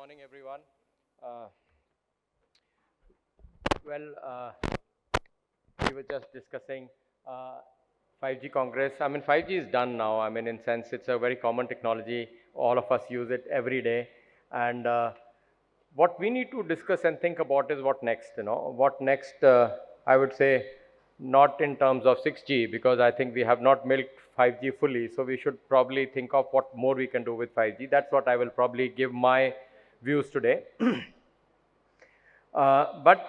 morning, everyone. Uh, well, we were just discussing 5G Congress. I mean, 5G is done now. I mean, in sense, it's a very common technology. All of us use it every day. And what we need to discuss and think about is what next, what next, I would say, not in terms of 6G, because I think we have not milked 5G fully. So we should probably think of what more we can do with 5G. That's what I will probably give my views today. But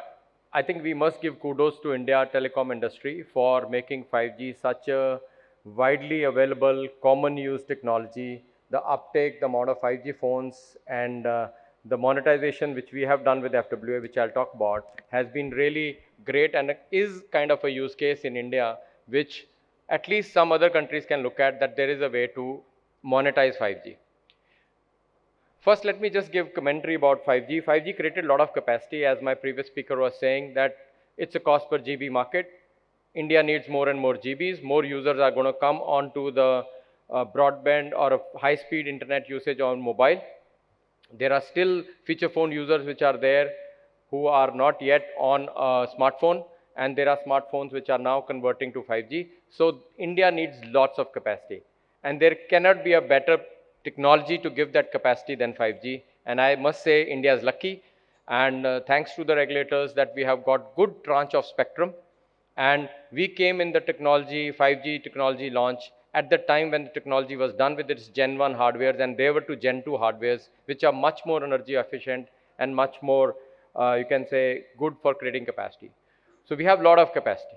I think we must give kudos to India telecom industry for making 5G such a widely available, common use technology. The uptake, the amount of 5G phones and the monetization which we have done with FWA, which I'll talk about, has been really great and is kind of a use case in India, which at least some other countries can look at, that there is a way to monetize 5G. First, let me just give commentary about 5G. 5G created a lot of capacity, as my previous speaker was saying, that it's a cost per GB market. India needs more and more GBs. More users are going to come onto the broadband or a high-speed internet usage on mobile. There are still feature phone users which are there who are not yet on a smartphone, and there are smartphones which are now converting to 5G. So India needs lots of capacity, and there cannot be a better technology to give that capacity than 5G. And I must say India is lucky, and thanks to the regulators that we have got good tranche of spectrum, and we came in the technology, 5G technology launch at the time when the technology was done with its Gen 1 hardwares, and they were to Gen 2 hardwares, which are much more energy efficient and much more, you can say, good for creating capacity. So we have a lot of capacity.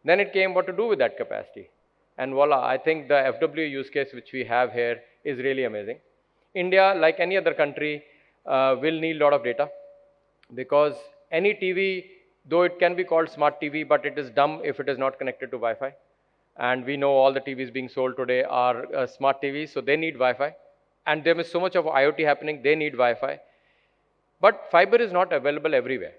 Then it came what to do with that capacity. And voila, I think the FWA use case which we have here is really amazing. India, like any other country, will need a lot of data, because any TV, though it can be called smart TV, but it is dumb if it is not connected to Wi-Fi. And we know all the TVs being sold today are smart TVs, so they need Wi-Fi. And there is so much of IoT happening, they need Wi-Fi. But fiber is not available everywhere.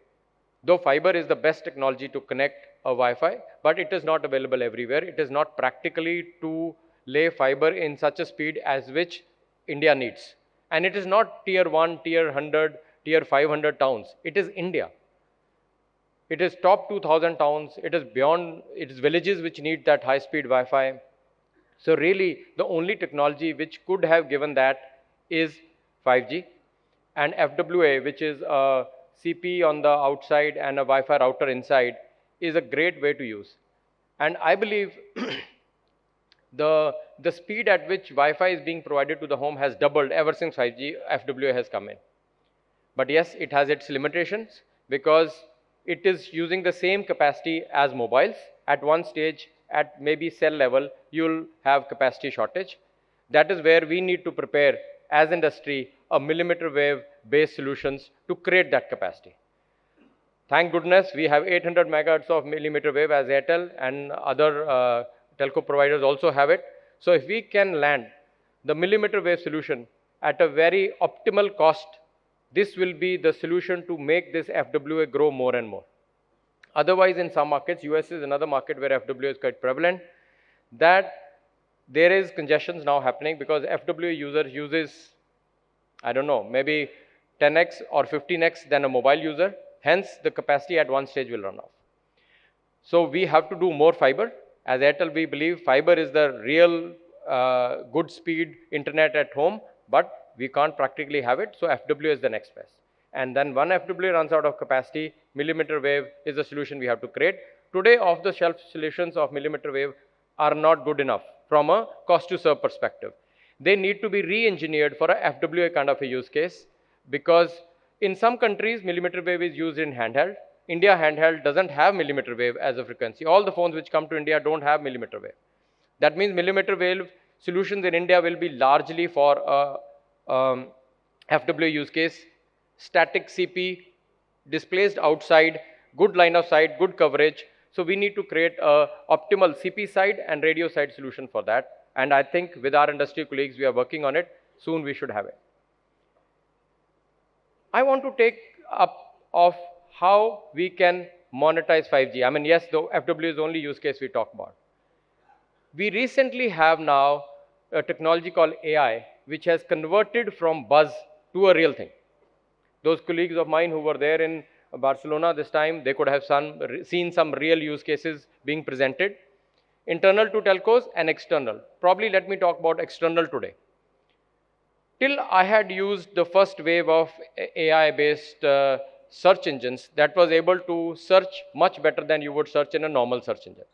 Though fiber is the best technology to connect a Wi-Fi, but it is not available everywhere. It is not practically to lay fiber in such a speed as which India needs. And it is not tier 1, tier 100, tier 500 towns. It is India. It is top 2000 towns. It is beyond, it is villages which need that high-speed Wi-Fi. So really, the only technology which could have given that is 5G. And FWA, which is a CP on the outside and a Wi-Fi router inside, is a great way to use. And I believe the speed at which Wi-Fi is being provided to the home has doubled ever since 5G FWA has come in. But yes, it has its limitations, because it is using the same capacity as mobiles. At one stage, at maybe cell level, you'll have capacity shortage. That is where we need to prepare as industry a millimeter wave based solutions to create that capacity. Thank goodness we have 800 megahertz of millimeter wave as Airtel, and other telco providers also have it. So if we can land the millimeter wave solution at a very optimal cost, this will be the solution to make this FWA grow more and more. Otherwise, in some markets, US is another market where FWA is quite prevalent, that there is congestions now happening because FWA user uses, I don't know, maybe 10x or 15x than a mobile user. Hence, the capacity at one stage will run off. So we have to do more fiber. As Airtel, we believe fiber is the real good speed internet at home, but we can't practically have it. So FWA is the next best. And then when FWA runs out of capacity, millimeter wave is the solution we have to create. Today, off-the-shelf solutions of millimeter wave are not good enough from a cost to serve perspective. They need to be re-engineered for a FWA kind of a use case, because in some countries, millimeter wave is used in handheld. India handheld doesn't have millimeter wave as a frequency. All the phones which come to India don't have millimeter wave. That means millimeter wave solutions in India will be largely for a FWA use case, static CP, displaced outside, good line of sight, good coverage. So we need to create a optimal CP side and radio side solution for that. And I think with our industry colleagues, we are working on it. Soon we should have it. I want to take up of how we can monetize 5G. I mean, yes, the FWA is the only use case we talk about. We recently have now a technology called AI, which has converted from buzz to a real thing. Those colleagues of mine who were there in Barcelona this time, they could have seen some real use cases being presented. Internal to telcos and external. Probably let me talk about external today. Till I had used the first wave of AI-based search engines that was able to search much better than you would search in a normal search engine.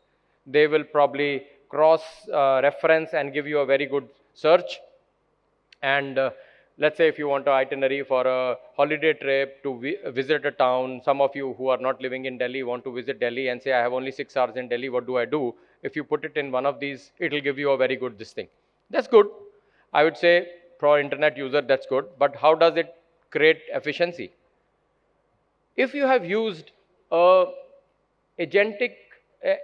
They will probably cross-reference and give you a very good search. And let's say if you want an itinerary for a holiday trip to visit a town, some of you who are not living in Delhi want to visit Delhi and say, I have only 6 hours in Delhi, what do I do? If you put it in one of these, it will give you a very good this thing. That's good. I would say for internet user, that's good. But how does it create efficiency? If you have used a agentic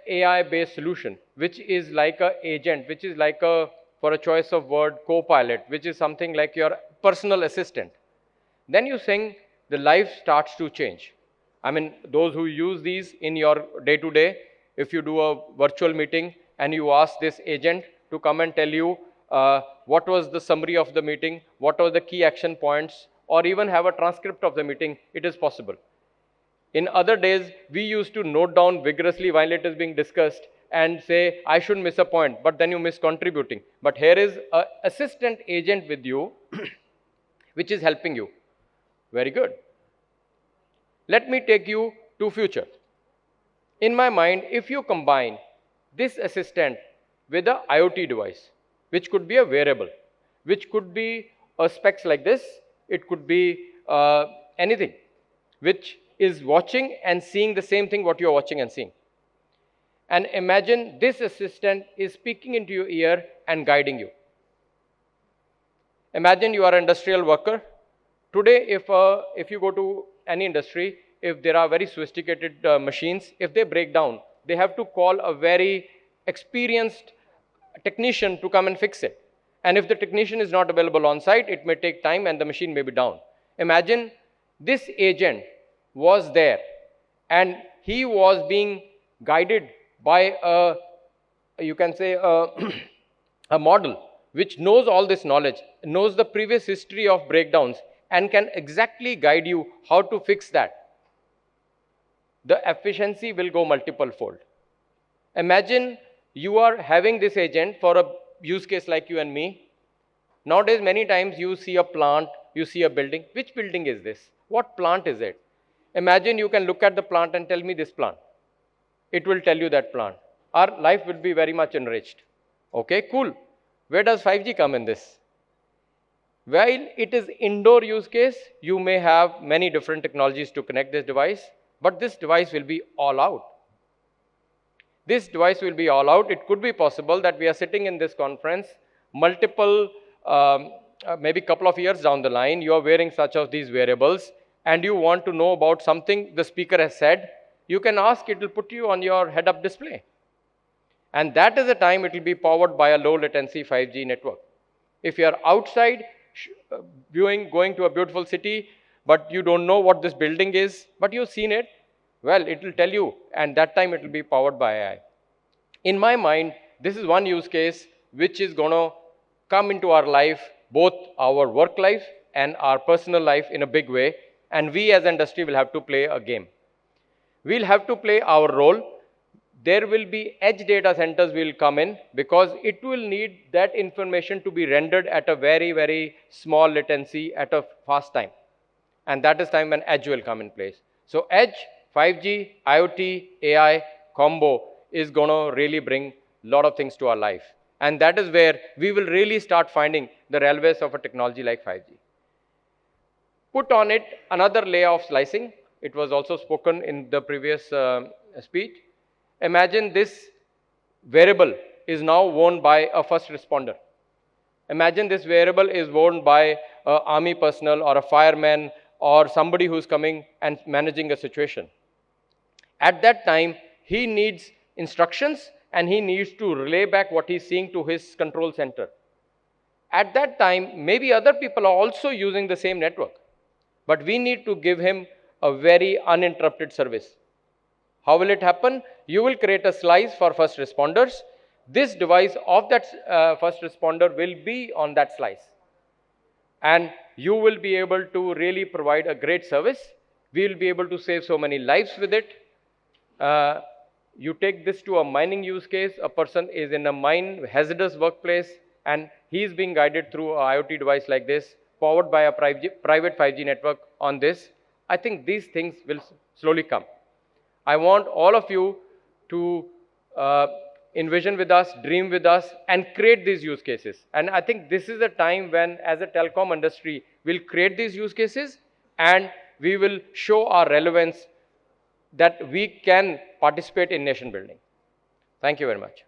AI-based solution, which is like an agent, which is like a, for a choice of word, co-pilot, which is something like your personal assistant, then you think the life starts to change. I mean, those who use these in your day-to-day, if you do a virtual meeting and you ask this agent to come and tell you what was the summary of the meeting, what are the key action points, or even have a transcript of the meeting, it is possible. In other days, we used to note down vigorously while it is being discussed and say, I shouldn't miss a point, but then you miss contributing. But here is an assistant agent with you, which is helping you. Very good. Let me take you to future. In my mind, if you combine this assistant with an IoT device, which could be a wearable, which could be a specs like this, it could be anything, which is watching and seeing the same thing what you're watching and seeing. And imagine this assistant is speaking into your ear and guiding you. Imagine you are an industrial worker. Today, if you go to any industry, if there are very sophisticated machines, if they break down, they have to call a very experienced technician to come and fix it. And if the technician is not available on site, it may take time and the machine may be down. Imagine this agent was there and he was being guided by a, you can say, a model which knows all this knowledge, knows the previous history of breakdowns and can exactly guide you how to fix that. The efficiency will go multiple fold. Imagine you are having this agent for a use case like you and me. Nowadays, many times you see a plant, you see a building. Which building is this? What plant is it? Imagine you can look at the plant and tell me this plant. It will tell you that plant. Our life will be very much enriched. Okay, cool. Where does 5G come in this? While it is indoor use case, you may have many different technologies to connect this device, but this device will be all out. This device will be all out. It could be possible that we are sitting in this conference, multiple, maybe couple of years down the line, you are wearing such of these wearables, and you want to know about something the speaker has said, you can ask, it will put you on your head-up display. And that is the time it will be powered by a low-latency 5G network. If you are outside, going to a beautiful city, but you don't know what this building is, but you've seen it, well, it will tell you, and that time it will be powered by AI. In my mind, this is one use case which is going to come into our life, both our work life and our personal life in a big way, and we as an industry will have to play a game. We'll have to play our role. There will be edge data centers will come in because it will need that information to be rendered at a very, very small latency at a fast time. And that is time when edge will come in place. So edge, 5G, IoT, AI combo is going to really bring a lot of things to our life. And that is where we will really start finding the relevance of a technology like 5G. Put on it another layer of slicing. It was also spoken in the previous speech. Imagine this wearable is now worn by a first responder. Imagine this wearable is worn by an army personnel or a fireman or somebody who's coming and managing a situation. At that time, he needs instructions and he needs to relay back what he's seeing to his control center. At that time, maybe other people are also using the same network, but we need to give him a very uninterrupted service. How will it happen? You will create a slice for first responders. This device of that first responder will be on that slice. and you will be able to really provide a great service. We will be able to save so many lives with it. You take this to a mining use case, a person is in a mine, hazardous workplace, and he is being guided through an IoT device like this, powered by a private 5G network on this. I think these things will slowly come. I want all of you to envision with us, dream with us, and create these use cases. And I think this is a time when, as a telecom industry, we'll create these use cases and we will show our relevance that we can participate in nation building. Thank you very much.